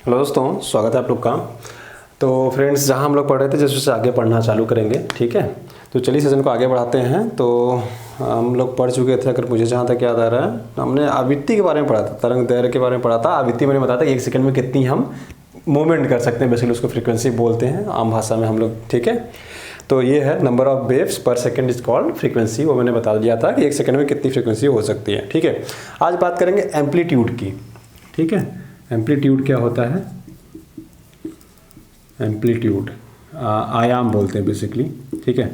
Hello दोस्तों, स्वागत है आप लोग का। तो फ्रेंड्स, जहां हम लोग पढ़ रहे थे जैसे उससे आगे पढ़ना चालू करेंगे, ठीक है। तो चलिए सेशन को आगे बढ़ाते हैं। तो हम लोग पढ़ चुके थे, अगर मुझे जहाँ तक याद आ रहा है, हमने आवृत्ति के बारे में पढ़ा था, तरंग दैर्घ्य के बारे में पढ़ा था। आवृत्ति मैंने बताया था कि 1 सेकंड में कितनी हम मूवमेंट कर सकते हैं, बेसिकली उसको फ्रीक्वेंसी बोलते हैं आम भाषा में हम लोग, ठीक है। तो ये है नंबर ऑफ वेव्स पर सेकंड इज कॉल्ड फ्रीक्वेंसी। वो मैंने बता दिया था कि 1 सेकंड में कितनी फ्रीक्वेंसी हो सकती है, ठीक है। आज बात करेंगे एम्पलीट्यूड की, ठीक है। एम्पलीट्यूड क्या होता है? एम्पलीट्यूड आयाम बोलते हैं बेसिकली, ठीक है।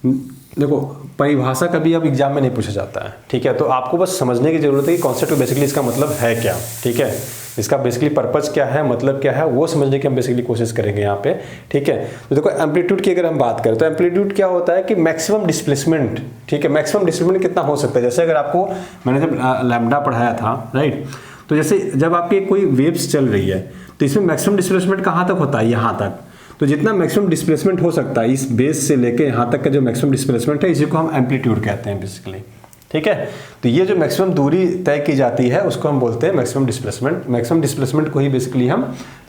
देखो, परिभाषा कभी अब एग्जाम में नहीं पूछा जाता है, ठीक है। तो आपको बस समझने की जरूरत है कि कॉन्सेप्ट बेसिकली इसका मतलब है क्या, ठीक है। इसका बेसिकली पर्पस क्या है, मतलब क्या है, वो समझने की हम बेसिकली कोशिश करेंगे यहाँ पे, ठीक है। तो देखो, एम्पलीट्यूड की अगर हम बात करें तो एम्पलीट्यूड क्या होता है कि मैक्सिमम डिस्प्लेसमेंट, ठीक है। मैक्सिमम डिस्प्लेसमेंट कितना हो सकता है? जैसे अगर आपको मैंने जब लैम्डा पढ़ाया था, राइट, तो जैसे जब आपकी कोई वेव्स चल रही है तो इसमें मैक्सिमम डिस्प्लेसमेंट कहाँ तक होता है? यहाँ तक। तो जितना मैक्सिमम डिस्प्लेसमेंट हो सकता है इस बेस से लेके यहाँ तक का जो मैक्सिमम डिस्प्लेसमेंट है, इसी को हम एम्पलीट्यूड कहते हैं बेसिकली, ठीक है। तो ये जो मैक्सिमम दूरी तय की जाती है उसको हम बोलते हैं मैक्सिमम डिस्प्लेसमेंट। मैक्सिमम डिस्प्लेसमेंट को ही बेसिकली हम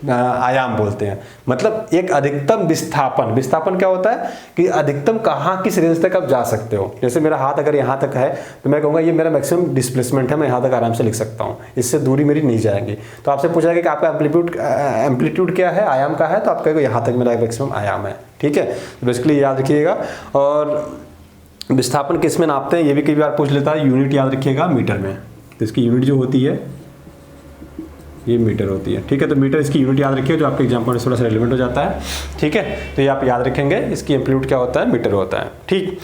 आयाम बोलते हैं। मतलब एक अधिकतम विस्थापन। विस्थापन क्या होता है कि अधिकतम कहाँ किस रेंज तक आप जा सकते हो। जैसे मेरा हाथ अगर यहाँ तक है तो मैं कहूँगा ये मेरा मैक्सिमम डिस्प्लेसमेंट है, मैं यहाँ तक आराम से लिख सकता हूँ, इससे दूरी मेरी नहीं जाएगी। तो आपसे पूछा गया कि आपका एम्पलीट्यूड क्या है, आयाम का है, तो आप कहेंगे यहाँ तक मेरा मैक्सिमम आयाम है, ठीक है। तो बेसिकली याद रखिएगा। और विस्थापन किस में नापते हैं ये भी कई बार पूछ लेता है। यूनिट याद रखिएगा मीटर में। तो इसकी यूनिट जो होती है ये मीटर होती है, ठीक है। तो मीटर इसकी यूनिट याद रखिए, जो आपके एग्जाम में थोड़ा सा रेलेवेंट हो जाता है, ठीक है। तो ये आप याद रखेंगे, इसकी एम्पलीट्यूड क्या होता है, मीटर होता है, ठीक।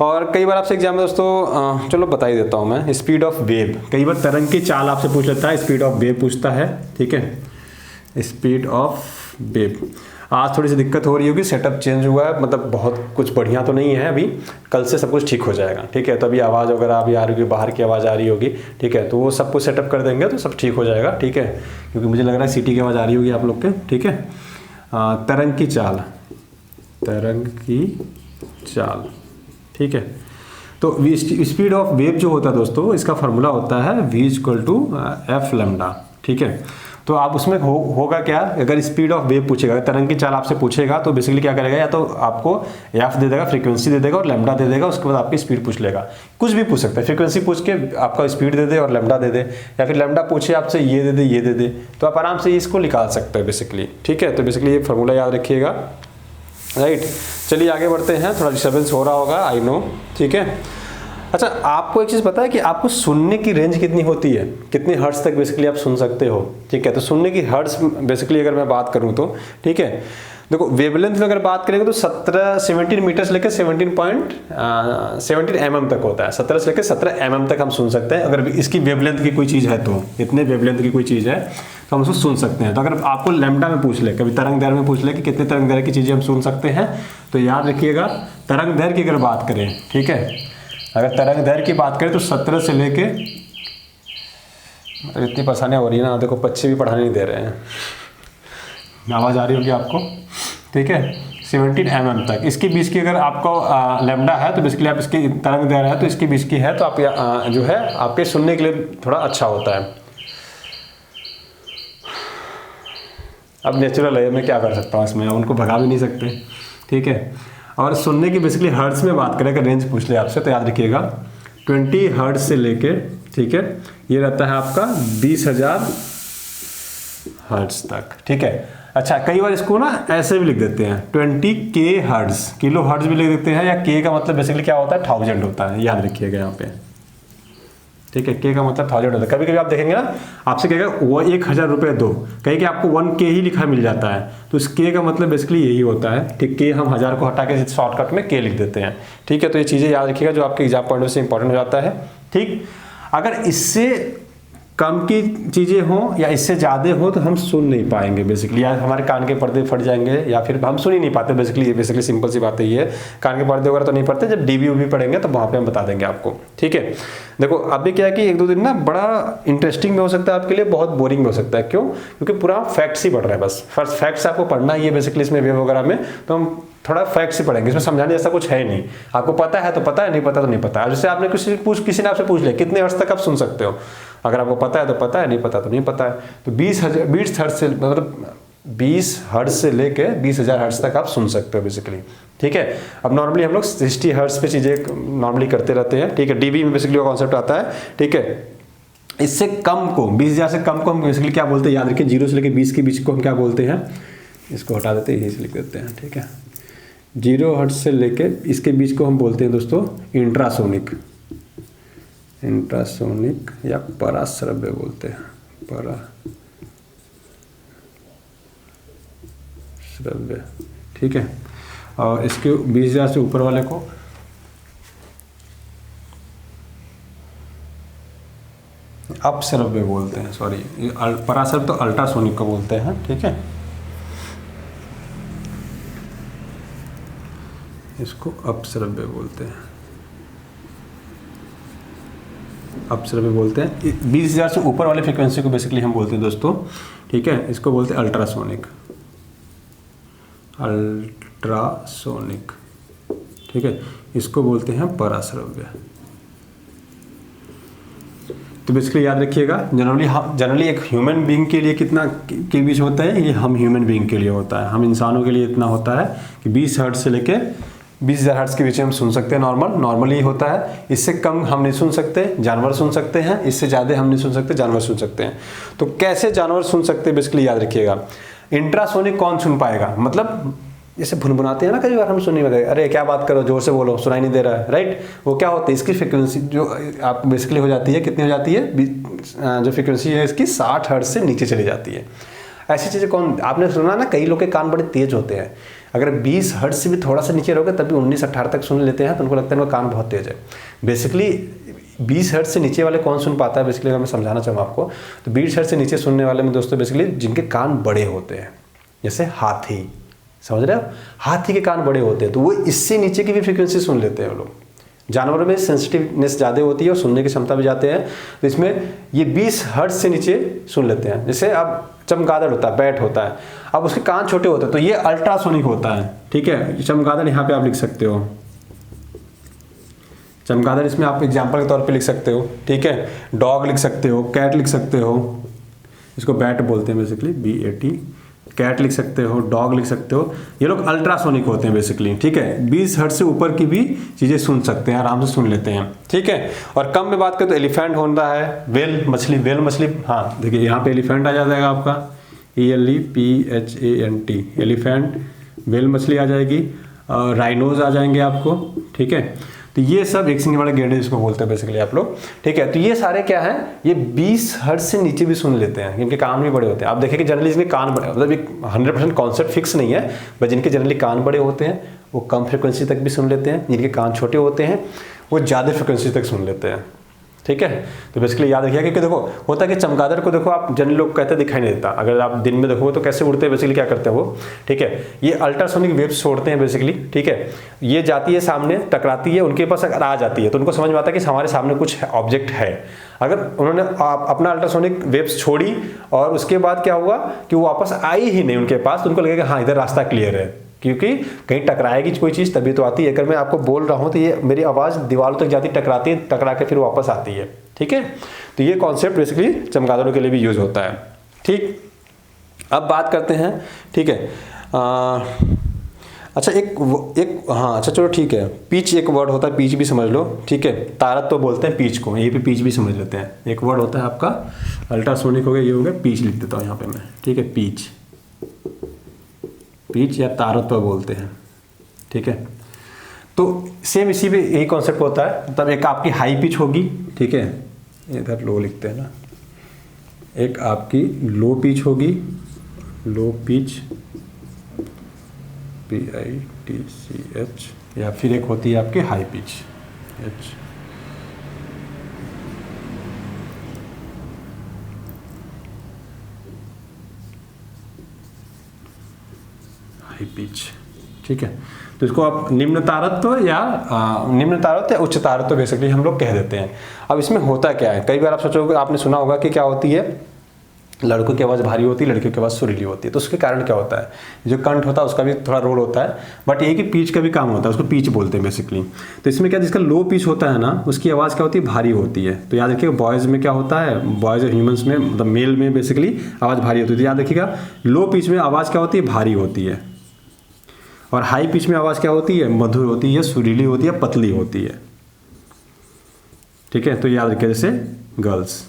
और कई बार आपसे एग्जाम में दोस्तों, चलो बता ही देता हूँ मैं, स्पीड ऑफ वेव। कई बार तरंग की चाल आपसे पूछ लेता है, स्पीड ऑफ वेव पूछता है, ठीक है। Speed of wave. आज थोड़ी सी दिक्कत हो रही होगी, सेटअप चेंज हुआ है, मतलब बहुत कुछ बढ़िया तो नहीं है अभी। कल से सब कुछ ठीक हो जाएगा, ठीक है। तो अभी आवाज़ वगैरह अभी आ रही होगी, बाहर की आवाज़ आ रही होगी, ठीक है। तो वो सब कुछ सेटअप कर देंगे तो सब ठीक हो जाएगा, ठीक है। क्योंकि मुझे लग रहा है सीटी की आवाज़ आ रही होगी आप लोग के, ठीक है। तरंग की चाल, तरंग की चाल, ठीक है। तो स्पीड ऑफ वेव जो होता है दोस्तों, इसका फार्मूला होता है v=f लैम्डा, ठीक है। तो आप उसमें होगा क्या, अगर स्पीड ऑफ वेव पूछेगा, तरंग की चाल आपसे पूछेगा, तो बेसिकली क्या करेगा, या तो आपको एफ दे देगा, फ्रीक्वेंसी दे देगा और लैम्डा दे देगा। उसके बाद आपकी स्पीड पूछ लेगा, कुछ भी पूछ सकता है। फ्रीक्वेंसी पूछ के आपका स्पीड दे दे और लैम्डा दे दे, या फिर लैम्डा पूछे आपसे ये दे दे ये दे दे, तो आप आराम से इसको निकाल सकते हैं बेसिकली, ठीक है। तो बेसिकली ये फार्मूला याद रखिएगा, राइट। चलिए आगे बढ़ते हैं। थोड़ा डिस्टर्बेंस हो रहा होगा, आई नो, ठीक है। अच्छा, आपको एक चीज़ पता है कि आपको सुनने की रेंज कितनी होती है, कितने हर्ट्ज तक बेसिकली आप सुन सकते हो, ठीक है। तो सुनने की हर्ट्ज बेसिकली अगर मैं बात करूं तो, ठीक है, देखो वेवलेंथ में अगर बात करेंगे तो 17 मीटर से लेकर 17 mm तक होता है। 17 से लेकर 17 mm तक हम सुन सकते हैं। अगर इसकी वेवलेंथ की कोई चीज़ है तो, इतने वेवलेंथ की कोई चीज़ है तो हम उसको सुन सकते हैं। तो अगर आपको लैम्डा में पूछ ले, कभी तरंग दैर्घ्य में पूछ ले कि कितने तरंग दैर्घ्य की चीज़ें हम सुन सकते हैं, तो याद रखिएगा तरंग दैर्घ्य की अगर बात करें, ठीक है, अगर तरंग दैर्घ्य की बात करें तो 17 से लेके, इतनी परेशानियाँ हो रही है ना, देखो बच्चे भी पढ़ाने नहीं दे रहे हैं, आवाज़ आ रही होगी आपको, ठीक है। 17 mm तक इसके बीच की अगर आपको लैम्डा है तो बेसिकली आप इसकी तरंग दैर्घ्य है तो इसके बीच की है, तो आप जो है आपके सुनने के लिए थोड़ा अच्छा होता है। अब नेचुरल है, मैं क्या कर सकता हूँ इसमें, उनको भगा भी नहीं सकते, ठीक है। और सुनने की बेसिकली हर्ट्ज में बात करें, अगर रेंज पूछ ले आपसे तो याद रखिएगा 20 हर्ट्ज से लेके, ठीक है, ये रहता है आपका 20,000 हर्ट्ज तक, ठीक है। अच्छा, कई बार इसको ना ऐसे भी लिख देते हैं 20K हर्ट्ज, किलो हर्ट्ज भी लिख देते हैं, या के का मतलब बेसिकली क्या होता है, 1000 होता है, याद रखिएगा यहाँ पे, ठीक है। के का मतलब 1000 होता है। कभी कभी आप देखेंगे ना, आपसे कहेगा वो 1000 रुपये दो, कहे कि आपको 1K ही लिखा मिल जाता है, तो इस के का मतलब बेसिकली यही होता है, ठीक। के हम 1000 को हटा के शॉर्टकट में के लिख देते हैं, ठीक है। तो ये चीज़ें याद रखिएगा जो आपके एग्जाम पॉइंट से इंपॉर्टेंट हो जाता है, ठीक। अगर इससे कम की चीज़ें हों या इससे ज़्यादा हो तो हम सुन नहीं पाएंगे बेसिकली, या हमारे कान के पर्दे फट जाएंगे, या फिर हम सुन ही नहीं पाते बेसिकली सिंपल सी बात है ये। कान के पर्दे वगैरह तो नहीं पड़ते, जब डीबी पढ़ेंगे तो वहाँ पे हम बता देंगे आपको, ठीक है। देखो अभी क्या है कि 1-2 दिन ना बड़ा इंटरेस्टिंग भी हो सकता है आपके लिए, बहुत बोरिंग भी हो सकता है। क्यों? क्योंकि पूरा फैक्ट्स ही पढ़ रहा है, बस फर्स्ट फैक्ट्स आपको पढ़ना ही है बेसिकली इसमें वेव वगैरह में। तो हम थोड़ा फैक्ट्स ही पढ़ेंगे, इसमें समझाने जैसा कुछ है नहीं। आपको पता है तो पता है, नहीं पता तो नहीं पता। जैसे आपने किसी ने आपसे पूछ लिया कितने हर्ट्ज तक आप सुन सकते हो, अगर आपको पता है तो पता है, नहीं पता तो नहीं पता है। तो 20 हर्ट्ज से मतलब 20 हर्ट्ज से लेके 20,000 हर्ट्ज तक आप सुन सकते हो बेसिकली, ठीक है। अब नॉर्मली हम लोग 60 हर्ट्ज पे चीज़ें नॉर्मली करते रहते हैं, ठीक है। डीबी में बेसिकली वो कॉन्सेप्ट आता है, ठीक है। इससे कम को 20,000 से कम को हम बेसिकली क्या बोलते हैं, याद रखिए 0 से लेकर 20 के बीच को हम क्या बोलते हैं, इसको हटा देते हैं, यही से लिख देते हैं, ठीक है। 0 हर्ट्ज से लेके इसके बीच को हम बोलते हैं दोस्तों इंट्रासोनिक, इंट्रासोनिक या पराश्रव्य बोलते हैं, पराश्रव्य, ठीक है। और इसके 20,000 से ऊपर वाले को अपश्रव्य बोलते हैं, सॉरी पराश्रव्य तो अल्ट्रासोनिक को बोलते हैं, ठीक है। इसको अपश्रव्य बोलते हैं, अपश्रव्य बोलते हैं। 20,000 से ऊपर वाले फ्रीक्वेंसी को बेसिकली हम बोलते हैं दोस्तों, ठीक है। इसको बोलते हैं अल्ट्रासोनिक, अल्ट्रासोनिक, ठीक है। इसको बोलते हैं पराश्रव्य। तो बेसिकली याद रखिएगा, जनरली एक ह्यूमन बीइंग के लिए कितना के बीच होता है, ये हम ह्यूमन बीइंग के लिए होता है, हम इंसानों के लिए इतना होता है कि 20 हर्ट्ज से लेके 20,000 हर्ट्ज के बीच में हम सुन सकते हैं, नॉर्मली होता है। इससे कम हम नहीं सुन सकते, जानवर सुन सकते हैं, इससे ज़्यादा हम नहीं सुन सकते, जानवर सुन सकते हैं। तो कैसे जानवर सुन सकते हैं बेसिकली याद रखिएगा। इंट्रासोनिक कौन सुन पाएगा, मतलब जैसे भुनभुनाते हैं ना कई बार हम सुनने में, अरे क्या बात करो, जोर से बोलो, सुनाई नहीं दे रहा है, राइट। वो क्या होता है, इसकी फ्रिक्वेंसी जो आप बेसिकली हो जाती है, कितनी हो जाती है, जो फ्रिक्वेंसी है इसकी 60 हर्ट्ज से नीचे चली जाती है। ऐसी चीज़ें कौन, आपने सुना ना कई लोग के कान बड़े तेज होते हैं, अगर 20 हर्ट्ज से भी थोड़ा सा नीचे रहोगे तब भी 19-18 तक सुन लेते हैं, तो उनको लगता है उनका कान बहुत तेज है। बेसिकली 20 हर्ट्ज से नीचे वाले कौन सुन पाता है, बेसिकली मैं समझाना चाहूँ आपको। तो 20 हर्ट्ज से नीचे सुनने वाले में दोस्तों बेसिकली जिनके कान बड़े होते हैं, जैसे हाथी, समझ रहे हो, हाथी के कान बड़े होते हैं, तो वो इससे नीचे की भी फ्रीक्वेंसी सुन लेते हैं वो लोग। जानवरों में सेंसिटिवनेस ज़्यादा होती है और सुनने की क्षमता भी जाते हैं, तो इसमें ये 20 हर्ट्ज से नीचे सुन लेते हैं। जैसे अब चमगादड़ होता है, बैट होता है, अब उसके कान छोटे होते हैं, तो ये अल्ट्रासोनिक होता है, ठीक है। चमगादड़ यहाँ पे आप लिख सकते हो, चमगादड़ इसमें आप एग्जाम्पल के तौर पे लिख सकते हो, ठीक है। डॉग लिख सकते हो, कैट लिख सकते हो, इसको बैट बोलते हैं बेसिकली, BAT, कैट लिख सकते हो, डॉग लिख सकते हो। ये लोग अल्ट्रासोनिक होते हैं बेसिकली, ठीक है। 20 हर्ट्ज से ऊपर की भी चीज़ें सुन सकते हैं, आराम से सुन लेते हैं, ठीक है। और कम में बात करें तो एलिफेंट होता है, वेल मछली, हाँ देखिए यहाँ पे एलिफेंट आ जाएगा आपका, ELEPHANT, एलिफेंट, वेल मछली आ जाएगी, राइनोज आ जाएंगे आपको, ठीक है। तो ये सब एक सिंग वाले गेंडे जिसको बोलते हैं बेसिकली आप लोग, ठीक है। तो ये सारे क्या हैं, ये 20 हर्ट्ज से नीचे भी सुन लेते हैं, इनके कान भी बड़े होते हैं। आप देखिए कि जनरली जिनके कान बड़े, मतलब एक 100% कॉन्सेप्ट फिक्स नहीं है, बट जिनके जनरली कान बड़े होते हैं वो कम फ्रिक्वेंसी तक भी सुन लेते हैं, जिनके कान छोटे होते हैं वो ज़्यादा फ्रिक्वेंसी तक सुन लेते हैं, ठीक है। तो बेसिकली याद रखिए कि देखो होता है कि चमगादड़ को देखो आप जनरली लोग कहते हैं दिखाई नहीं देता, अगर आप दिन में देखो तो कैसे उड़ते हैं, बेसिकली क्या करते हैं वो, ठीक है। ये अल्ट्रासोनिक वेव्स छोड़ते हैं बेसिकली, ठीक है। ये जाती है सामने, टकराती है, उनके पास अगर आ जाती है तो उनको समझ में आता है कि हमारे सामने कुछ ऑब्जेक्ट है। अगर उन्होंने अपना अल्ट्रासोनिक वेव्स छोड़ी और उसके बाद क्या हुआ कि वो वापस आई ही नहीं उनके पास, तो उनको लगेगा हाँ इधर रास्ता क्लियर है, क्योंकि कहीं टकराएगी कोई चीज़ तभी तो आती है। अगर मैं आपको बोल रहा हूँ तो ये मेरी आवाज़ दीवारों तक जाती, टकराती है, टकरा के फिर वापस आती है, ठीक है। तो ये कॉन्सेप्ट बेसिकली चमगादड़ों के लिए भी यूज होता है, ठीक। अब बात करते हैं, ठीक है। अच्छा एक हाँ अच्छा चलो ठीक है, पीच एक वर्ड होता है, पीच भी समझ लो, ठीक है। तारत तो बोलते हैं पीच को, ये भी पीच भी समझ लेते हैं। एक वर्ड होता है आपका अल्ट्रासोनिक हो गया, ये हो गया पीच, लिख देता हूँ यहाँ पे मैं, ठीक है। पीच या तारत्व बोलते हैं, ठीक है। तो सेम इसी पे यही कॉन्सेप्ट होता है, तब एक आपकी हाई पिच होगी, ठीक है, इधर लो लिखते हैं ना, एक आपकी लो पिच होगी, लो पिच PITCH, या फिर एक होती है आपकी high pitch H, high pitch, ठीक है। तो इसको आप निम्न तारत्व या उच्च तारत्व बेसिकली हम लोग कह देते हैं। अब इसमें होता क्या है, कई बार आप सोचोगे, आपने सुना होगा कि क्या होती है लड़कों की आवाज़ भारी होती है, लड़कियों की आवाज़ सुरीली होती है। तो उसके कारण क्या होता है, जो कंठ होता है उसका भी थोड़ा रोल होता है, बट ये कि पिच का भी काम होता है, उसको पिच बोलते हैं बेसिकली। तो इसमें क्या, जिसका लो पिच होता है ना, उसकी आवाज़ क्या होती है, भारी होती है। तो याद रखिएगा बॉयज़ में क्या होता है, बॉयज़ और ह्यूमंस में, मतलब मेल में बेसिकली आवाज़ भारी होती है। तो याद रखिएगा लो पिच में आवाज़ क्या होती है, भारी होती है, और हाई पिच में आवाज़ क्या होती है, मधुर होती है, सुरीली होती है, पतली होती है। ठीक है, तो याद रखिए जैसे गर्ल्स।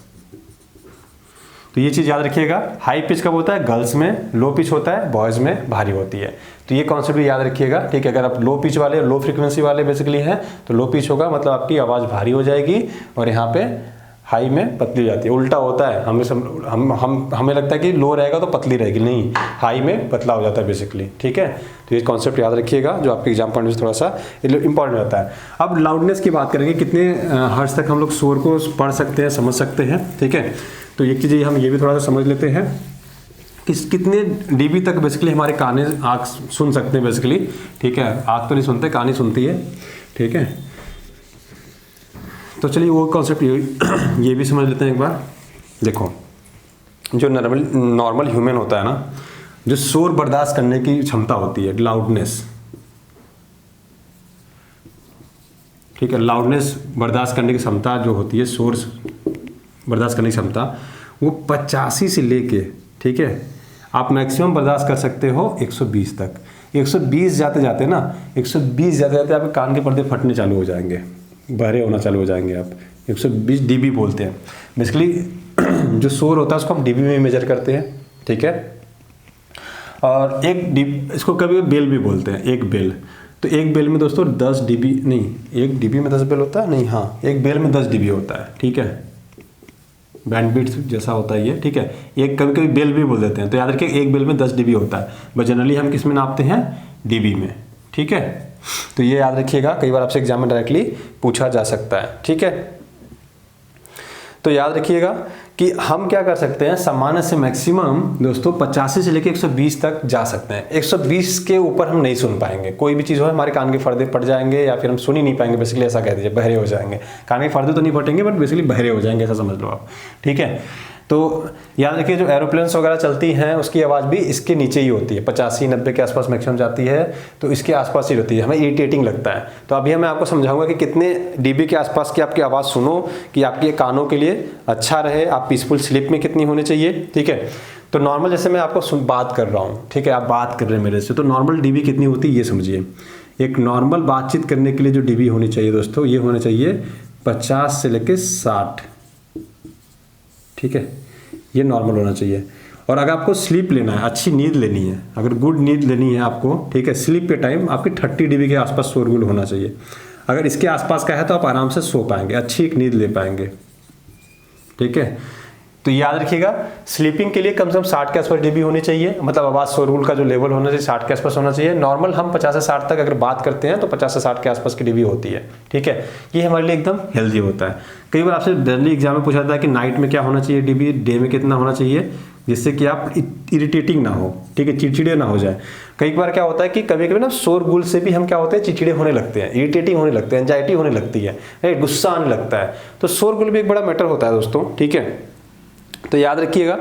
तो ये चीज़ याद रखिएगा, हाई पिच कब होता है, गर्ल्स में, लो पिच होता है बॉयज़ में, भारी होती है। तो ये कॉन्सेप्ट भी याद रखिएगा। ठीक है, अगर आप लो पिच वाले, लो फ्रीक्वेंसी वाले बेसिकली हैं तो लो पिच होगा, मतलब आपकी आवाज़ भारी हो जाएगी, और यहाँ पे हाई में पतली हो जाती है। उल्टा होता है, हमें लगता है कि लो रहेगा तो पतली रहेगी, नहीं, हाई में पतला हो जाता है बेसिकली। ठीक है, तो ये कॉन्सेप्ट याद रखिएगा, जो आपके एग्जाम पॉइंट से थोड़ा सा इंपॉर्टेंट रहता है। अब लाउडनेस की बात करेंगे, कितने हर्ट्ज तक हम लोग शोर को पढ़ सकते हैं, समझ सकते हैं। ठीक है, तो एक चीज़ हम ये भी थोड़ा सा समझ लेते हैं कि कितने डीबी तक बेसिकली हमारे काने आँख सुन सकते हैं बेसिकली। ठीक है, आँख तो नहीं सुनते, कान ही सुनती है। ठीक है, तो चलिए वो कॉन्सेप्ट ये भी समझ लेते हैं एक बार। देखो, जो नॉर्मल ह्यूमन होता है ना, जो शोर बर्दाश्त करने की क्षमता होती है, लाउडनेस। ठीक है, लाउडनेस बर्दाश्त करने की क्षमता जो होती है, शोर बर्दाश्त करने की क्षमता, वो 85 से लेके, ठीक है, आप मैक्सिमम बर्दाश्त कर सकते हो 120 तक। 120 जाते जाते ना, 120 जाते जाते आपके कान के पर्दे फटने चालू हो जाएंगे, बहरे होना चालू हो जाएंगे आप। 120 डीबी बोलते हैं बेसिकली। जो शोर होता है उसको हम डीबी में मेजर करते हैं। ठीक है, और एक डीबी, इसको कभी बेल भी बोलते हैं, एक बेल। तो एक बेल में दोस्तों 10 डीबी, नहीं, एक डीबी में 10 बेल होता है, नहीं, हाँ, एक बेल में 10 डीबी होता है। ठीक है, बैंडविड्थ जैसा होता है ये। ठीक है, एक कभी कभी बेल भी बोल देते हैं। तो याद रखिए एक बेल में 10 डीबी होता है, बट जनरली हम किस में नापते हैं, डीबी में। ठीक है, तो ये याद रखिएगा, कई बार आपसे एग्जाम में डायरेक्टली पूछा जा सकता है। ठीक है, तो याद रखिएगा कि हम क्या कर सकते हैं, सामान्य से मैक्सिमम दोस्तों 85 से लेकर 120 तक जा सकते हैं। 120 के ऊपर हम नहीं सुन पाएंगे, कोई भी चीज़ हो, हमारे कान के पर्दे फट जाएंगे, या फिर हम सुन ही नहीं पाएंगे बेसिकली, ऐसा कह दीजिए, बहरे हो जाएंगे। कान के पर्दे तो नहीं फटेंगे, बट बेसिकली बहरे हो जाएंगे, ऐसा समझ लो आप। ठीक है, तो याद रखिए जो एरोप्लेन्स वगैरह चलती हैं उसकी आवाज़ भी इसके नीचे ही होती है, 85-90 के आसपास मैक्सिमम जाती है, तो इसके आसपास ही होती है, हमें इरिटेटिंग लगता है। तो अभी मैं आपको समझाऊंगा कि कितने डीबी के आसपास की आपकी आवाज़ सुनो कि आपके कानों के लिए अच्छा रहे, आप पीसफुल स्लीप में कितनी होनी चाहिए। ठीक है, तो नॉर्मल जैसे मैं आपको बात कर रहा हूँ, ठीक है, आप बात कर रहे हैं मेरे से, तो नॉर्मल डीबी कितनी होती है ये समझिए। एक नॉर्मल बातचीत करने के लिए जो डीबी होनी चाहिए दोस्तों, ये होना चाहिए 50 से लेकर 60। ठीक है, ये नॉर्मल होना चाहिए। और अगर आपको स्लीप लेना है, अच्छी नींद लेनी है, अगर गुड नींद लेनी है आपको, ठीक है, स्लीप के टाइम आपकी 30 डीबी के आसपास शोरगुल होना चाहिए। अगर इसके आसपास का है तो आप आराम से सो पाएंगे, अच्छी एक नींद ले पाएंगे। ठीक है, तो याद रखिएगा स्लीपिंग के लिए कम से कम 60 के आसपास डीबी होनी चाहिए, मतलब आवाज़ शोरगुल का जो लेवल होना चाहिए 60 के आसपास होना चाहिए। नॉर्मल हम 50 से 60 तक अगर बात करते हैं तो 50 से 60 के आसपास की डीबी होती है। ठीक है, ये हमारे लिए एकदम हेल्दी होता है। कई बार आपसे जनरली एग्जाम में पूछा जाता है कि नाइट में क्या होना चाहिए डीबी, डे में कितना होना चाहिए, जिससे कि आप इरिटेटिंग ना हो, ठीक है, चिड़चिड़े ना हो जाए। कई बार क्या होता है कि कभी कभी ना शोरगुल से भी हम क्या होते हैं, चिड़चिड़े होने लगते हैं, इरिटेटिंग होने लगते हैं, एंजाइटी होने लगती है, गुस्सा आने लगता है। तो शोरगुल भी एक बड़ा मैटर होता है दोस्तों। ठीक है, तो याद रखिएगा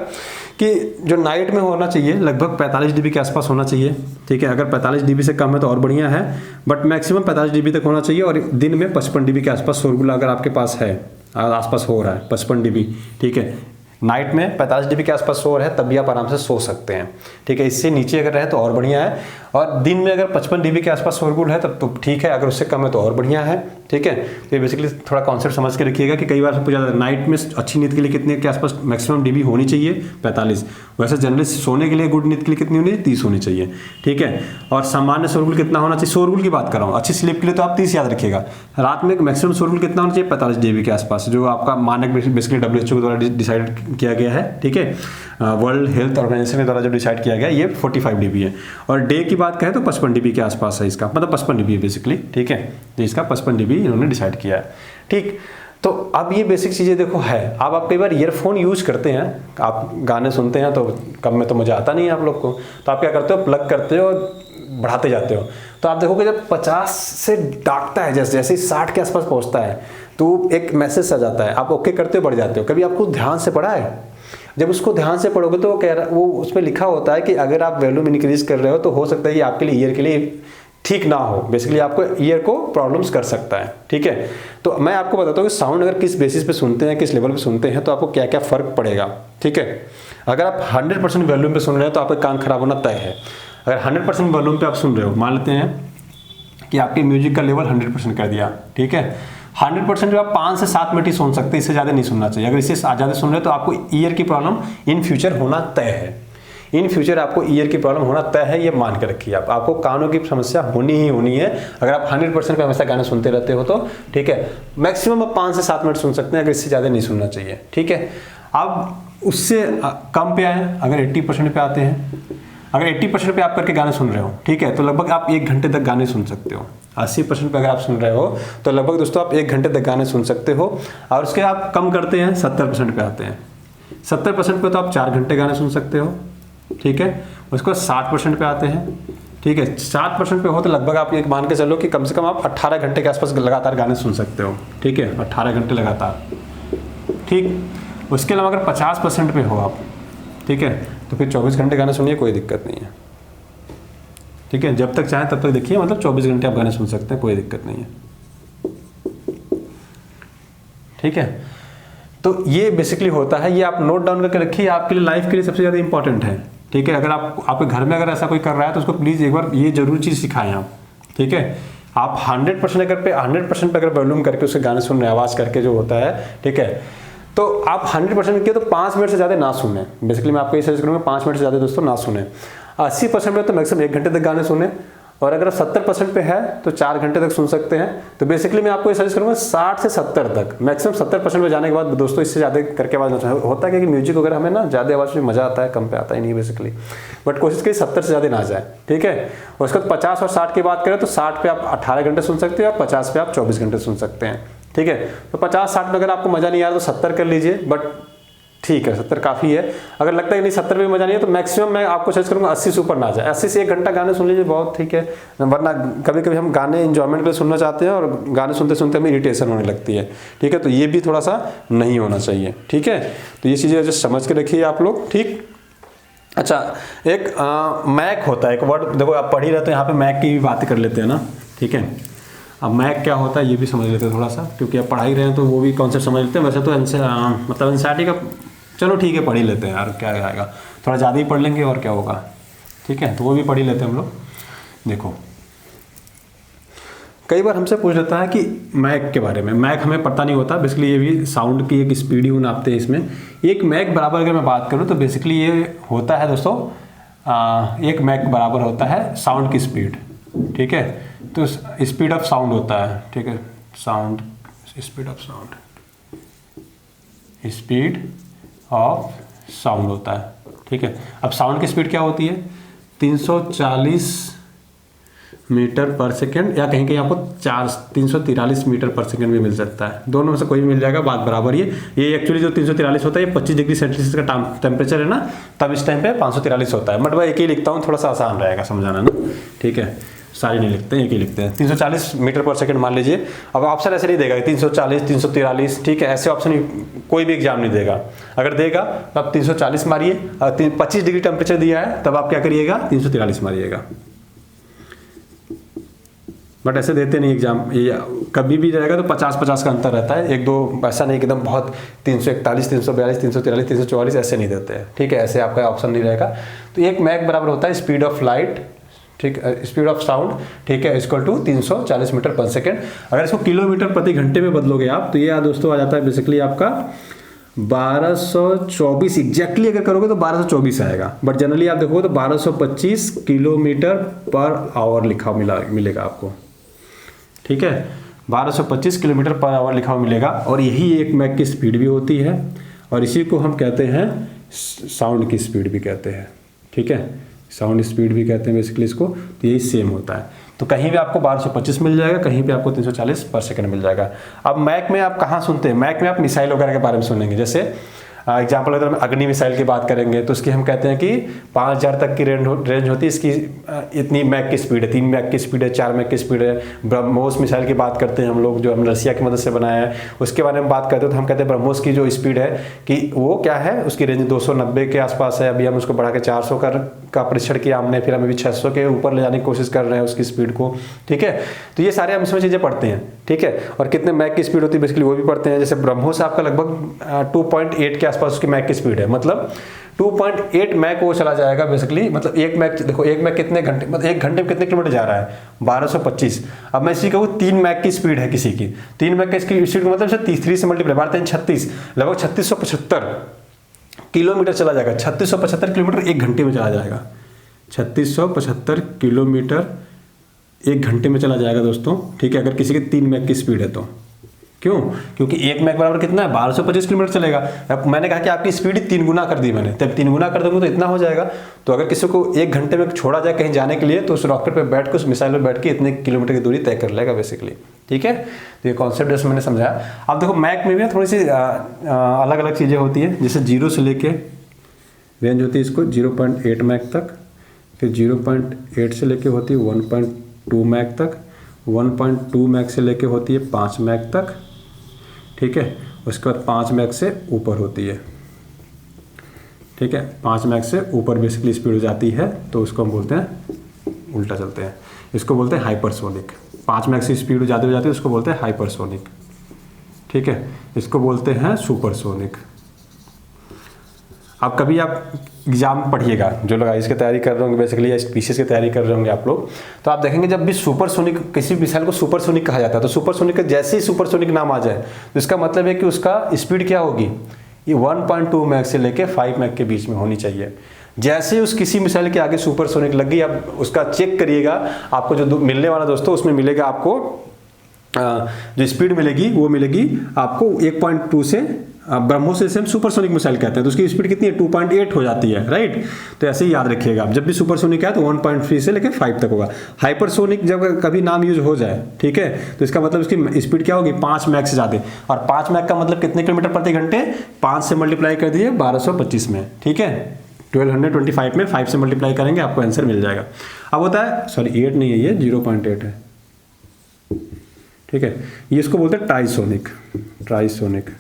कि जो नाइट में होना चाहिए लगभग 45 डीबी के आसपास होना चाहिए। ठीक है, अगर 45 डीबी से कम है तो और बढ़िया है, बट मैक्सिमम 45 डीबी तक होना चाहिए। और दिन में 55 डीबी के आसपास शोरगुल अगर आपके पास है, आसपास हो रहा है 55 डीबी, ठीक है, नाइट में 45 डीबी के आसपास शोर है, तब भी आप आराम से सो सकते हैं। ठीक है, इससे नीचे अगर रहे तो और बढ़िया है। और दिन में अगर 55 डीबी के आसपास शोरगुल है तब तो ठीक है, अगर उससे कम है तो और बढ़िया है। ठीक है, तो ये बेसिकली थोड़ा कॉन्सेप्ट समझ के रखिएगा कि कई बार से पूछा जाता है नाइट में अच्छी नींद के लिए कितने के आसपास मैक्सिमम डीबी होनी चाहिए, 45। वैसे जनरली सोने के लिए गुड नींद के लिए कितनी होनी चाहिए, 30 होनी चाहिए। ठीक है, और सामान्य शोरगुल कितना होना चाहिए, शोरगुल की बात कर रहा हूँ, अच्छी स्लीप के लिए तो आप 30 याद रखिएगा। रात में मैक्सिमम शोरगुल कितना होना चाहिए, 45 डीबी के आसपास, जो आपका मानक बेसिकली WHO के द्वारा डिसाइड किया गया है। ठीक है, वर्ल्ड हेल्थ ऑर्गेनाइजेशन के द्वारा जो डिसाइड किया गया ये 45 डीबी है। और डे की बात करें तो 55 डीबी के आसपास है इसका, मतलब 55 डीबी है बेसिकली। ठीक है, तो इसका 55 डीबी इन्होंने डिसाइड किया है। ठीक, तो अब ये बेसिक चीज़ें देखो है। अब आप कई बार ईयरफोन यूज करते हैं, आप गाने सुनते हैं, तो कम में तो मज़ा आता नहीं है आप लोग को, तो आप क्या करते हो, प्लग करते हो और बढ़ाते जाते हो। तो आप देखोगे जब 50 से डांटता है, जैसे जैसे 60 के आसपास पहुँचता है तो एक मैसेज आ जाता है, आप ओके करते हो, बढ़ जाते हो। कभी आपको ध्यान से पड़ा है जब उसको ध्यान से पढ़ोगे तो वो उसमें लिखा होता है कि अगर आप वॉल्यूम इंक्रीज कर रहे हो तो हो सकता है ये आपके लिए ईयर के लिए ठीक ना हो, बेसिकली आपको ईयर को प्रॉब्लम्स कर सकता है। ठीक है, तो मैं आपको बताता हूँ कि साउंड अगर किस बेसिस पे सुनते हैं, किस लेवल पे सुनते हैं, तो आपको क्या क्या फर्क पड़ेगा। ठीक है, अगर आप 100% वॉल्यूम पे सुन रहे हैं तो आपका कान खराब होना तय है। अगर 100% वॉल्यूम पे आप सुन रहे हो, मान लेते हैं कि आपके म्यूजिक का लेवल 100% कर दिया, ठीक है, 100% आप 5 से 7 मिनट ही सुन सकते हैं, इससे ज़्यादा नहीं सुनना चाहिए। अगर इससे ज़्यादा सुन रहे हैं तो आपको ईयर की प्रॉब्लम इन फ्यूचर होना तय है। इन फ्यूचर आपको ईयर की प्रॉब्लम होना तय है, ये मान के रखिए। आपको कानों की समस्या होनी ही होनी है अगर आप 100% पे हमेशा गाने सुनते रहते हो तो। ठीक है, मैक्सिमम आप 5 से 7 मिनट सुन सकते हैं, अगर इससे ज़्यादा नहीं सुनना चाहिए। ठीक है, अब उससे कम पे आए, अगर 80% पे आते हैं, अगर 80% पे आप करके गाने सुन रहे हो, ठीक है, तो लगभग आप 1 घंटे तक गाने सुन सकते हो। 80% पे अगर आप सुन रहे हो तो लगभग दोस्तों आप 1 घंटे तक गाने सुन सकते हो। और उसके आप कम करते हैं, 70% पे आते हैं। 70% पे तो आप 4 घंटे गाने सुन सकते हो। ठीक है, उसके बाद 60% पे आते हैं। ठीक है, 60% पे हो तो लगभग आप ये मान के चलो कि कम से कम आप 18 घंटे के आसपास लगातार गाने सुन सकते हो। ठीक है, 18 घंटे लगातार। ठीक, उसके अलावा अगर 50% पे हो आप, ठीक है, तो फिर 24 घंटे गाने सुनिए, कोई दिक्कत नहीं है। ठीक है, जब तक चाहे तब तक देखिए, मतलब 24 घंटे आप गाने सुन सकते हैं, कोई दिक्कत नहीं है। ठीक है, तो ये बेसिकली होता है, ये आप नोट डाउन करके रखिए, आपके लिए लाइफ के लिए सबसे ज़्यादा इंपॉर्टेंट है। ठीक है, अगर आपके घर में अगर ऐसा कोई कर रहा है तो उसको प्लीज़ एक बार ये जरूर चीज़ सिखाएं आप। ठीक है, आप 100% पे अगर वॉल्यूम करके उसके गाने सुन रहे हैं, आवाज़ करके जो होता है, ठीक है, तो आप 100% किए तो 5 मिनट से ज़्यादा ना सुने। बेसिकली मैं आपको ये सजेस्ट करूँगा 5 मिनट से ज़्यादा दोस्तों ना सुने। 80% पे तो मैक्सिमम 1 घंटे तक गाने सुने, और अगर 70% पे है तो 4 घंटे तक सुन सकते हैं। तो बेसिकली मैं आपको ये सजेस्ट करूँगा 60 से 70 तक, मैक्सिमम 70% पे जाने के बाद दोस्तों इससे ज़्यादा करके आवाज़ होता है, क्योंकि म्यूजिक वगैरह हमें ना ज़्यादा आवाज़ में मज़ा आता है, कम पे आता ही नहीं बेसिकली। बट कोशिश करिए 70 से ज़्यादा ना जाए। ठीक है, और उसके बाद 50 और 60 की बात करें तो 60 पे आप 18 घंटे सुन सकते हो, और 50 पे आप 24 घंटे सुन सकते हैं। ठीक है, तो 50-60 में अगर आपको मज़ा नहीं आ रहा तो 70 कर लीजिए, बट ठीक है 70 काफ़ी है। अगर लगता है नहीं 70 में मज़ा नहीं है तो मैक्सिमम मैं आपको सजेस्ट करूँगा 80 से ऊपर ना जाए। 80 से 1 घंटा गाने सुन लीजिए, बहुत ठीक है। वरना कभी कभी हम गाने इंजॉयमेंट के लिए सुनना चाहते हैं और गाने सुनते सुनते हमें इरिटेशन होने लगती है। ठीक है, तो ये भी थोड़ा सा नहीं होना चाहिए। ठीक है, तो ये चीज़ें जस्ट समझ के रखिए आप लोग। ठीक, अच्छा, एक मैक होता है, एक वर्ड देखो आप पढ़ ही रहते हो, यहाँ पे मैक की भी बात कर लेते हैं ना। ठीक है, अब मैक क्या होता है ये भी समझ लेते हैं थोड़ा सा, क्योंकि आप पढ़ा ही रहे हैं तो वो भी कॉन्सेप्ट समझ लेते हैं। वैसे तो मतलब एनसीईआरटी का चलो ठीक है पढ़ ही लेते हैं यार, क्या आएगा, थोड़ा ज़्यादा ही पढ़ लेंगे और क्या होगा। ठीक है, तो वो भी पढ़ ही लेते हैं हम लोग। देखो कई बार हमसे पूछ लेता है कि मैक के बारे में, मैक हमें पता नहीं होता। बेसिकली ये भी साउंड की एक स्पीड ही नापते हैं इसमें। एक मैक बराबर अगर मैं बात करूँ तो बेसिकली ये होता है दोस्तों, एक मैक बराबर होता है साउंड की स्पीड। ठीक है, तो स्पीड ऑफ साउंड होता है। ठीक है, sound speed of sound, speed of sound होता है। ठीक है, अब साउंड की स्पीड क्या होती है, 340 मीटर पर सेकेंड, या कहीं कहीं आपको 343 मीटर पर सेकेंड भी मिल सकता है। दोनों में से कोई भी मिल जाएगा, बात बराबर ही है। ये एक्चुअली जो 343 होता है ये 25 डिग्री सेल्सियस का टेम्परेचर है ना, तब इस टाइम पे 543 होता है। बट मैं एक ही लिखता हूँ, थोड़ा सा आसान रहेगा समझाना ना। ठीक है, सारे नहीं लिखते हैं, एक ही लिखते हैं। 340 मीटर पर सेकंड मान लीजिए। अब ऑप्शन ऐसे नहीं देगा 340, 343, ठीक है, ऐसे ऑप्शन कोई भी एग्जाम नहीं देगा। अगर देगा तो आप 340 मारिए, 25 डिग्री टेम्परेचर दिया है तब आप क्या करिएगा, 343 मारिएगा। बट ऐसे देते नहीं एग्जाम, ये कभी भी जाएगा तो 50-50 का अंतर रहता है, एक दो ऐसा नहीं एकदम बहुत 341, 342, 343, 344 ऐसे नहीं देते हैं। ठीक है, ऐसे आपका ऑप्शन नहीं रहेगा। तो एक मैक बराबर होता है स्पीड ऑफ लाइट, ठीक, स्पीड ऑफ साउंड, ठीक है, इक्वल टू 340 मीटर पर सेकेंड। अगर इसको किलोमीटर प्रति घंटे में बदलोगे आप तो ये दोस्तों आ जाता है बेसिकली आपका 1224। एग्जैक्टली अगर करोगे तो 1224 आएगा, बट जनरली आप देखोगे तो 1225 किलोमीटर पर आवर लिखा मिलेगा आपको। ठीक है, 1225 किलोमीटर पर आवर लिखा हुआ मिलेगा, और यही एक मैक की स्पीड भी होती है, और इसी को हम कहते हैं साउंड की स्पीड भी कहते हैं। ठीक है, साउंड स्पीड भी कहते हैं बेसिकली इसको। तो यही सेम होता है। तो कहीं भी आपको 1225 मिल जाएगा, कहीं पे आपको 340 पर सेकंड मिल जाएगा। अब मैक में आप कहाँ सुनते हैं, मैक में आप मिसाइल वगैरह के बारे में सुनेंगे। जैसे एग्जाम्पल अगर हम अग्नि मिसाइल की बात करेंगे तो उसकी हम कहते हैं कि 5000 तक की रेंज होती है इसकी, इतनी मैक की स्पीड है, 3 मैक की स्पीड है, 4 मैक की स्पीड है। ब्रह्मोस मिसाइल की बात करते हैं हम लोग, जो हम रसिया की मदद से बनाया है, उसके बारे में बात करते हैं तो हम कहते हैं ब्रह्मोस की जो स्पीड है कि वो क्या है, उसकी रेंज 290 के आसपास है। अभी हम उसको बढ़ा के 400 का परीक्षण किया हमने, फिर हम अभी 600 के ऊपर ले जाने की कोशिश कर रहे हैं उसकी स्पीड को, ठीक है। तो ये सारे हम इसमें चीज़ें पढ़ते हैं, ठीक है। और कितने मैक की स्पीड होती है बेसिकली वो भी पढ़ते हैं। जैसे ब्रह्मोस आपका लगभग 2.8 के आसपास उसकी मैक की स्पीड है, मतलब 2.8 मैक वो चला जाएगा बेसिकली। मतलब एक मैक, देखो एक मैक कितने घंटे, मतलब एक घंटे में कितने किलोमीटर जा रहा है, 1225। अब मैं इसी कहूँ 3 मैक की स्पीड है किसी की, 3 मैक की स्पीड का मतलब 3 से मल्टीप्लाई मारते हैं 36, लगभग 3675 किलोमीटर चला जाएगा। 3675 किलोमीटर एक घंटे में चला जाएगा, 3675 किलोमीटर एक घंटे में चला जाएगा दोस्तों, ठीक है। अगर किसी की 3 मैक की स्पीड है तो क्यों, क्योंकि 1 मैक बराबर कितना है, 1225 किलोमीटर चलेगा। अब मैंने कहा कि आपकी स्पीड 3 गुना कर दी मैंने, तब 3 गुना कर दूंगा तो इतना हो जाएगा। तो अगर किसी को 1 घंटे में छोड़ा जाए कहीं जाने के लिए तो उस रॉकेट पे बैठ के, उस मिसाइल पे बैठ के इतने किलोमीटर की दूरी तय कर लेगा बेसिकली, ठीक है। तो ये कॉन्सेप्ट जैसे मैंने समझाया। अब देखो मैक में भी थोड़ी सी अलग अलग चीज़ें होती है। जैसे 0 से लेके रेंज होती है इसको 0.8 मैक तक, फिर 0.8 से लेके होती है 1.2 मैक तक, 1.2 मैक से लेके होती है 5 मैक तक, ठीक है। उसके बाद 5 मैक से ऊपर होती है, ठीक है। 5 मैक से ऊपर बेसिकली स्पीड हो जाती है तो उसको हम बोलते हैं, उल्टा चलते हैं, इसको बोलते हैं हाइपरसोनिक। 5 मैक से स्पीड ज़्यादा हो जाती है उसको बोलते हैं हाइपरसोनिक, ठीक है। इसको बोलते हैं सुपरसोनिक। अब कभी आप एग्जाम पढ़िएगा, जो लोग इसकी तैयारी कर रहे होंगे बेसिकली या पीसीएस की तैयारी कर रहे होंगे आप लोग, तो आप देखेंगे जब भी सुपरसोनिक, किसी मिसाइल को सुपरसोनिक कहा जाता है तो सुपरसोनिक का जैसे ही सुपरसोनिक नाम आ जाए तो इसका मतलब है कि उसका स्पीड क्या होगी, ये 1.2 मैक से लेके 5 मैक के बीच में होनी चाहिए। जैसे ही उस किसी मिसाइल के आगे सुपरसोनिक लग गई, अब उसका चेक करिएगा, आपको जो मिलने वाला दोस्तों उसमें मिलेगा आपको जो स्पीड मिलेगी वो मिलेगी आपको 1.2 से, ब्रह्मोस से हम सुपरसोनिक मिसाइल कहते हैं तो उसकी स्पीड कितनी है 2.8 हो जाती है, राइट। तो ऐसे ही याद रखिएगा, जब भी सुपरसोनिक है तो 1.3 से लेकर 5 तक होगा। हाइपरसोनिक जब कभी नाम यूज हो जाए, ठीक है, तो इसका मतलब उसकी स्पीड क्या होगी 5 मैक से ज़्यादा। और 5 मैक का मतलब कितने किलोमीटर प्रति घंटे, 5 से मल्टीप्लाई कर दिए 1225 में, ठीक है। 1225 में 5 से मल्टीप्लाई करेंगे आपको आंसर मिल जाएगा। अब होता है, सॉरी 8 नहीं है, ये 0.8 है, ठीक है। ये इसको बोलते हैं ट्राइसोनिक, ट्राइसोनिक,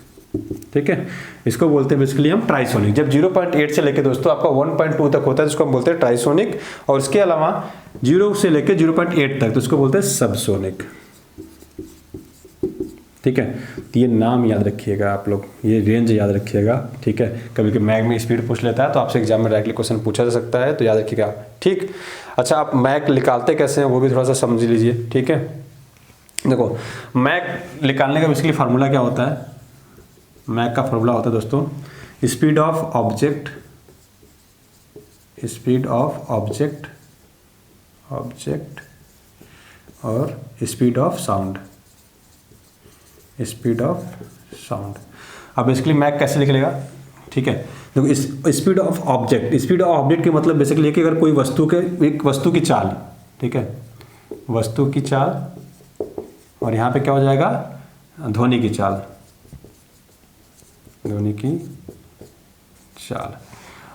ठीक है। इसको बोलते हैं बेसिकली हम ट्राइसोनिक। जब 0.8 से लेके दोस्तों आपका 1.2 तक होता है तो इसको हम बोलते हैं ट्राइसोनिक, और इसके अलावा 0 से लेके 0.8 तक तो इसको बोलते हैं सबसोनिक, ठीक है। तो ये नाम याद रखिएगा आप लोग, ये रेंज याद रखिएगा, ठीक है। कभी कभी मैक में स्पीड पूछ लेता है तो आपसे एग्जाम में डायरेक्टली क्वेश्चन पूछा जा सकता है, तो याद रखिएगा, ठीक। अच्छा, आप मैक निकालते कैसे हैं वो भी थोड़ा सा समझ लीजिए, ठीक है। देखो मैक निकालने का बेसिकली फार्मूला क्या होता है, मैक का फार्मूला होता है दोस्तों speed of object, speed of object, object और speed of sound, speed of sound. अब बेसिकली मैक कैसे निकलेगा, ठीक है। देखो speed of object, speed of object के मतलब बेसिकली कि अगर कोई वस्तु के, एक वस्तु की चाल, ठीक है, वस्तु की चाल, और यहाँ पे क्या हो जाएगा ध्वनि की चाल, ध्वनि की चाल।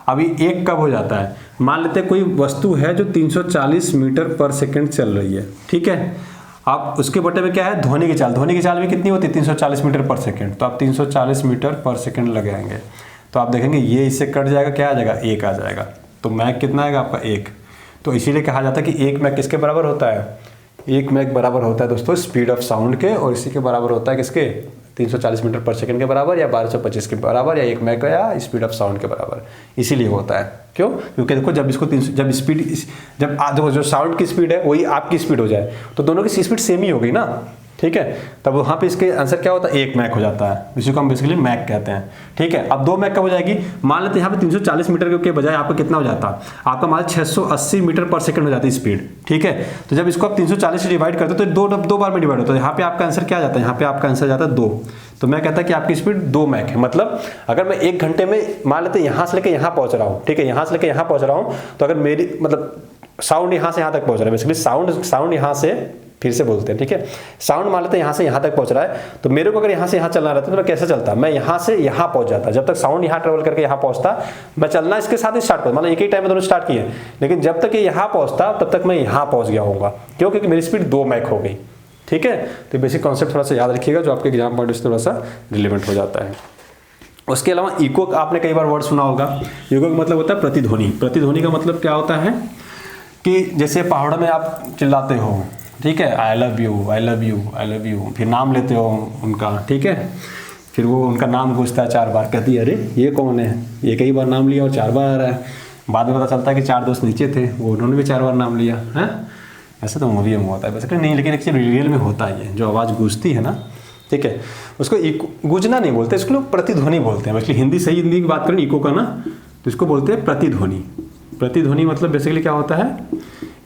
अभी एक कब हो जाता है, मान लेते हैं कोई वस्तु है जो 340 मीटर पर सेकंड चल रही है, ठीक है। अब उसके बटे में क्या है ध्वनि की चाल, ध्वनि की चाल भी कितनी होती है 340 मीटर पर सेकंड, तो आप 340 मीटर पर सेकंड लगाएंगे तो आप देखेंगे ये इससे कट जाएगा, क्या आ जाएगा 1 आ जाएगा। तो मैक कितना आएगा आपका 1। तो इसीलिए कहा जाता है कि 1 मैक किसके बराबर होता है, 1 मैक बराबर होता है दोस्तों स्पीड ऑफ साउंड के, और इसी के बराबर होता है किसके 340 मीटर पर सेकंड के बराबर, या 1225 के बराबर, या 1 मैक या स्पीड ऑफ साउंड के बराबर। इसीलिए होता है, क्यों, क्योंकि देखो जब इसको जब स्पीड, जब देखो जो साउंड की स्पीड है वही आपकी स्पीड हो जाए तो दोनों की स्पीड सेम ही हो गई ना, ठीक है। तब वहाँ पे इसके आंसर क्या होता है 1 मैक हो जाता है, इसी को हम बेसिकली मैक कहते हैं, ठीक है। अब 2 मैक कब हो जाएगी, मान लेते हैं यहाँ पे 340 मीटर के बजाय आपका कितना हो जाता, आपका मान 680 मीटर पर सेकंड हो जाती है स्पीड, ठीक है। तो जब इसको आप 340 से डिवाइड करते हो तो दो बार में डिवाइड होता है, यहाँ पे आपका आंसर क्या जाता है, यहाँ पे आपका आंसर जाता है 2। तो मैं कहता कि आपकी स्पीड 2 मैक है। मतलब अगर मैं 1 घंटे में मान लेते हैं यहाँ से लेकर यहाँ पहुँच रहा हूँ, ठीक है, यहाँ से लेकर यहाँ पहुँच रहा हूँ, तो अगर मेरी मतलब साउंड यहाँ से यहाँ तक पहुँच रहा है, बेसिकली साउंड यहाँ से फिर से बोलते हैं, ठीक है। साउंड मान लेते हैं यहाँ से यहाँ तक पहुँच रहा है, तो मेरे को अगर यहाँ से यहाँ चलना रहता तो मैं कैसे चलता, मैं यहाँ से यहाँ पहुँच जाता। जब तक साउंड यहाँ ट्रेवल करके यहाँ पहुँचता, मैं चलना इसके साथ ही स्टार्ट करता, मतलब एक ही टाइम में दोनों स्टार्ट किए, लेकिन जब तक ये यहाँ पहुँचता तब तक मैं यहाँ पहुँच गया होऊंगा। क्यों? क्योंकि मेरी स्पीड 2 मैक हो गई, ठीक है। तो बेसिक कॉन्सेप्ट थोड़ा सा याद रखिएगा, जो आपके एग्जाम पॉइंट से थोड़ा सा रिलेवेंट हो जाता है। उसके अलावा इको आपने कई बार वर्ड सुना होगा। इको का मतलब होता है प्रतिध्वनि। प्रतिध्वनि का मतलब क्या होता है कि जैसे पहाड़ों में आप चिल्लाते हो, ठीक है, I love you, I love you, I love you, फिर नाम लेते हो उनका, ठीक है, फिर वो उनका नाम पूछता है 4 बार, कहती है अरे ये कौन है, ये कई बार नाम लिया और 4 बार आ रहा है। बाद में पता चलता है कि 4 दोस्त नीचे थे, वो उन्होंने भी 4 बार नाम लिया है। ऐसे तो मूवी में होता है वैसे नहीं, लेकिन एक्चुअली रियल में होता है। ये जो आवाज़ गूंजती है ना, ठीक है, उसको इको गूंजना नहीं बोलते, इसको लोग प्रतिध्वनि बोलते हैं। बेसिकली हिंदी सही हिंदी की बात करें इको का ना, तो इसको बोलते हैं प्रतिध्वनि। प्रतिध्वनि मतलब बेसिकली क्या होता है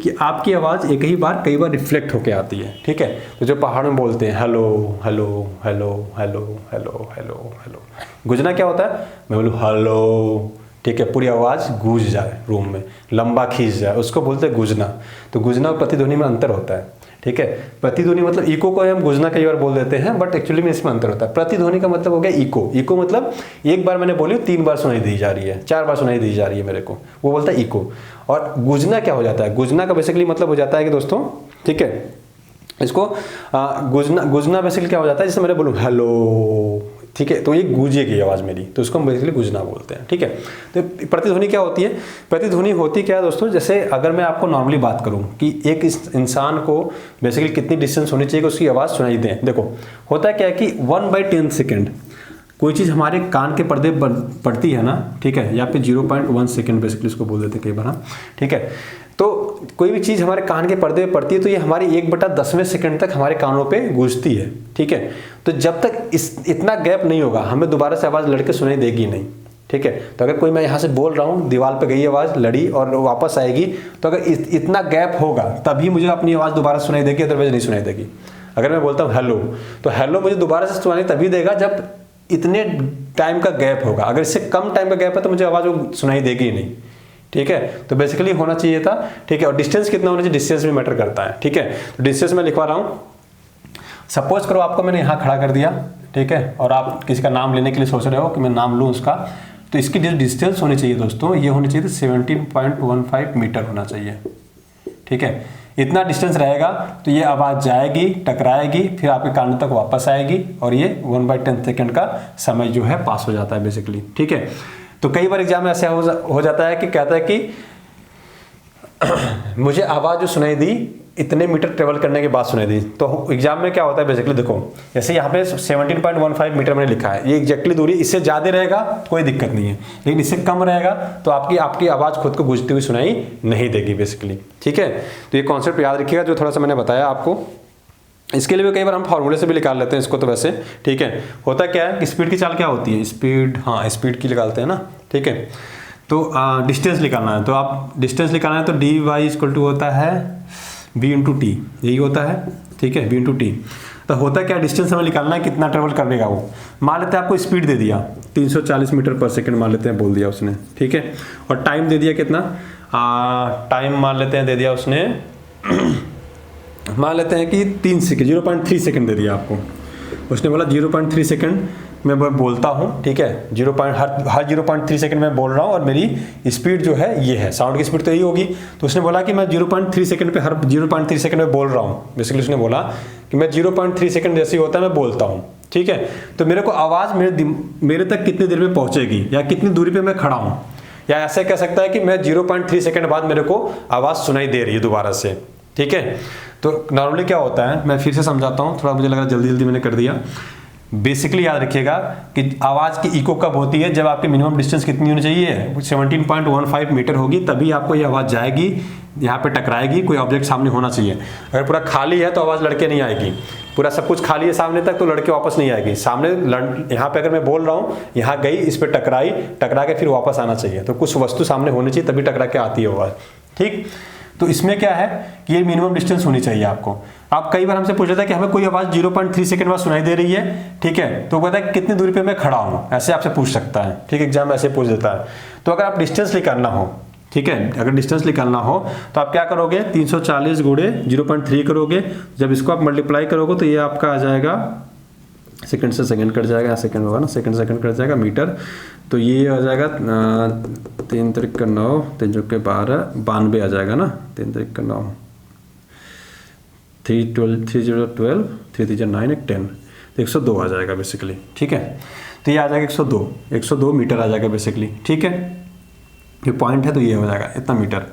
कि आपकी आवाज़ एक ही बार कई बार रिफ्लेक्ट होकर आती है, ठीक है। तो जो पहाड़ में बोलते हैं hello hello hello hello hello hello hello, गूंजना क्या होता है, मैं बोलूँ हेलो, ठीक है, पूरी आवाज़ गूंज जाए, रूम में लंबा खींच जाए, उसको बोलते हैं गूंजना। तो गूंजना और प्रतिध्वनि में अंतर होता है, ठीक है। प्रतिध्वनि मतलब इको को हम गूंजना कई बार बोल देते हैं, बट एक्चुअली में इसमें अंतर होता है। प्रतिध्वनि का मतलब हो गया इको। इको मतलब एक बार मैंने बोली 3 बार सुनाई दी जा रही है, 4 बार सुनाई दी जा रही है मेरे को, वो बोलता है इको। और गूंजना क्या हो जाता है, गूंजना का बेसिकली मतलब हो जाता है कि दोस्तों, ठीक है, इसको गूंजना बेसिकली क्या हो जाता है, जैसे मैंने बोलूँ हेलो, ठीक है, तो ये गूंजेगी आवाज़ मेरी, तो उसको हम बेसिकली गूंजना बोलते हैं, ठीक है। तो प्रतिध्वनि क्या होती है, प्रतिध्वनि होती क्या है दोस्तों, जैसे अगर मैं आपको नॉर्मली बात करूं कि एक इंसान को बेसिकली कितनी डिस्टेंस होनी चाहिए कि उसकी आवाज़ सुनाई दे। देखो होता क्या है कि 1/10 सेकेंड कोई चीज़ हमारे कान के पर्दे पर पड़ती है ना, ठीक है, या फिर 0.1 सेकेंड बेसिकली इसको बोल देते हैं कई बार हम, ठीक है। तो कोई भी चीज़ हमारे कान के पर्दे पे पड़ती है तो ये हमारी 1/10वें सेकंड तक हमारे कानों पे गूंजती है, ठीक है। तो जब तक इतना गैप नहीं होगा, हमें दोबारा से आवाज़ लड़के सुनाई देगी नहीं, ठीक है। तो अगर कोई मैं यहाँ से बोल रहा हूँ, दीवार पे गई आवाज़, लड़ी और वापस आएगी, तो अगर इतना गैप होगा तभी मुझे अपनी आवाज़ दोबारा सुनाई देगी, अदरवाइज नहीं सुनाई देगी। अगर मैं बोलता हूँ हेलो, तो हेलो मुझे दोबारा से सुनाई तभी देगा जब इतने टाइम का गैप होगा। अगर इससे कम टाइम का गैप है तो मुझे आवाज़ वो सुनाई देगी नहीं, ठीक है। तो बेसिकली होना चाहिए था, ठीक है। और डिस्टेंस कितना होना चाहिए, डिस्टेंस भी मैटर करता है, ठीक है। तो डिस्टेंस मैं लिखवा रहा हूँ। सपोज करो आपको मैंने यहाँ खड़ा कर दिया, ठीक है, और आप किसी का नाम लेने के लिए सोच रहे हो कि मैं नाम लूँ उसका, तो इसकी जो डिस्टेंस होनी चाहिए दोस्तों, ये होनी चाहिए 17.15 मीटर होना चाहिए, ठीक है। इतना डिस्टेंस रहेगा तो ये आवाज़ जाएगी, टकराएगी, फिर आपके कानों तक वापस आएगी, और ये 1/10 सेकेंड का समय जो है पास हो जाता है बेसिकली, ठीक है। तो कई बार एग्जाम में ऐसा हो जाता है कि कहता है कि मुझे आवाज़ जो सुनाई दी इतने मीटर ट्रेवल करने के बाद सुनाई दी। तो एग्जाम में क्या होता है बेसिकली, देखो जैसे यहाँ पे 17.15 मीटर मैंने लिखा है, ये एग्जैक्टली दूरी, इससे ज़्यादा रहेगा कोई दिक्कत नहीं है, लेकिन इससे कम रहेगा तो आपकी आवाज़ खुद को गूंजती हुई सुनाई नहीं देगी बेसिकली, ठीक है। तो ये कॉन्सेप्ट याद रखिएगा जो थोड़ा सा मैंने बताया आपको। इसके लिए भी कई बार हम फॉर्मूले से भी निकाल लेते हैं इसको, तो वैसे ठीक है। होता क्या है कि स्पीड की चाल क्या होती है, स्पीड, हाँ स्पीड की निकालते हैं ना, ठीक है। तो डिस्टेंस निकालना है, तो आप डिस्टेंस निकालना है तो dy होता है v/t, यही होता है, ठीक है, v/t। तो होता क्या, डिस्टेंस हमें निकालना है कितना ट्रेवल करने का। वो मान लेते हैं आपको स्पीड दे दिया 340 मीटर पर सेकंड मान लेते हैं, बोल दिया उसने, ठीक है। और टाइम दे दिया कितना, टाइम मान लेते हैं दे दिया उसने मान लेते हैं कि 0.3 सेकंड दे दिया आपको। उसने बोला 0.3 सेकंड मैं बोलता हूँ, ठीक है, हर 0.3 सेकंड में बोल रहा हूँ और मेरी स्पीड जो है ये है, साउंड की स्पीड तो यही होगी। तो उसने बोला कि मैं 0.3 सेकंड पे हर 0.3 सेकंड में बोल रहा हूँ। बेसिकली उसने बोला कि मैं 0.3 सेकंड जैसे ही होता है मैं बोलता हूँ, ठीक है। तो मेरे को आवाज़ मेरे तक कितनी देर में पहुँचेगी या कितनी दूरी पर मैं खड़ा हूँ, या ऐसे कह सकता है कि मैं 0.3 सेकंड बाद मेरे को आवाज़ सुनाई दे रही है दोबारा से, ठीक है। तो नॉर्मली क्या होता है, मैं फिर से समझाता हूँ, थोड़ा मुझे लग रहा है जल्दी मैंने कर दिया। बेसिकली याद रखिएगा कि आवाज़ की इको कब होती है, जब आपकी मिनिमम डिस्टेंस कितनी होनी चाहिए, 17.15 मीटर होगी, तभी आपको ये आवाज़ जाएगी, यहाँ पे टकराएगी, कोई ऑब्जेक्ट सामने होना चाहिए। अगर पूरा खाली है तो आवाज़ लड़के नहीं आएगी, पूरा सब कुछ खाली है सामने तक तो लड़के वापस नहीं आएगी। सामने यहाँ पे अगर मैं बोल रहा हूँ, यहाँ गई, इस पर टकरा के फिर वापस आना चाहिए। तो कुछ वस्तु सामने होनी चाहिए तभी टकरा के आती है आवाज़, ठीक। तो इसमें क्या है कि ये मिनिमम डिस्टेंस होनी चाहिए आपको। आप कई बार हमसे पूछ लेते हैं कि हमें कोई आवाज़ 0.3 सेकंड बाद सुनाई दे रही है, ठीक है, तो कहता है कितनी दूरी पे मैं खड़ा हूँ, ऐसे आपसे पूछ सकता है, ठीक है, एग्जाम ऐसे पूछ देता है। तो अगर आप डिस्टेंस निकालना हो, ठीक है। अगर डिस्टेंस निकालना हो तो आप क्या करोगे, 340 गुणे 0.3 करोगे। जब इसको आप मल्टीप्लाई करोगे तो ये आपका आ जाएगा, सेकंड से सेकंड कट जाएगा, सेकंड होगा ना, सेकंड सेकंड कट जाएगा मीटर, तो ये आ जाएगा 3 त्रिक का 9, 3 चौके 12, 92 आ जाएगा ना, 3 त्रिक का 9, 3 12 3 0 12, 3 3 9 1 10, तो 102 आ जाएगा बेसिकली। ठीक है, तो ये आ जाएगा 102 मीटर आ जाएगा बेसिकली। ठीक है, ये पॉइंट है तो ये हो जाएगा इतना मीटर।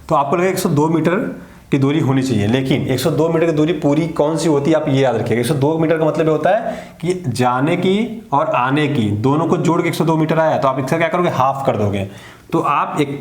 तो आपको लगेगा 102 मीटर की दूरी होनी चाहिए, लेकिन 102 मीटर की दूरी पूरी कौन सी होती है आप ये याद रखिएगा। 102 मीटर का मतलब ये होता है कि जाने की और आने की दोनों को जोड़ के 102 मीटर आया, तो आप इसका क्या करोगे, हाफ कर दोगे। तो आप एक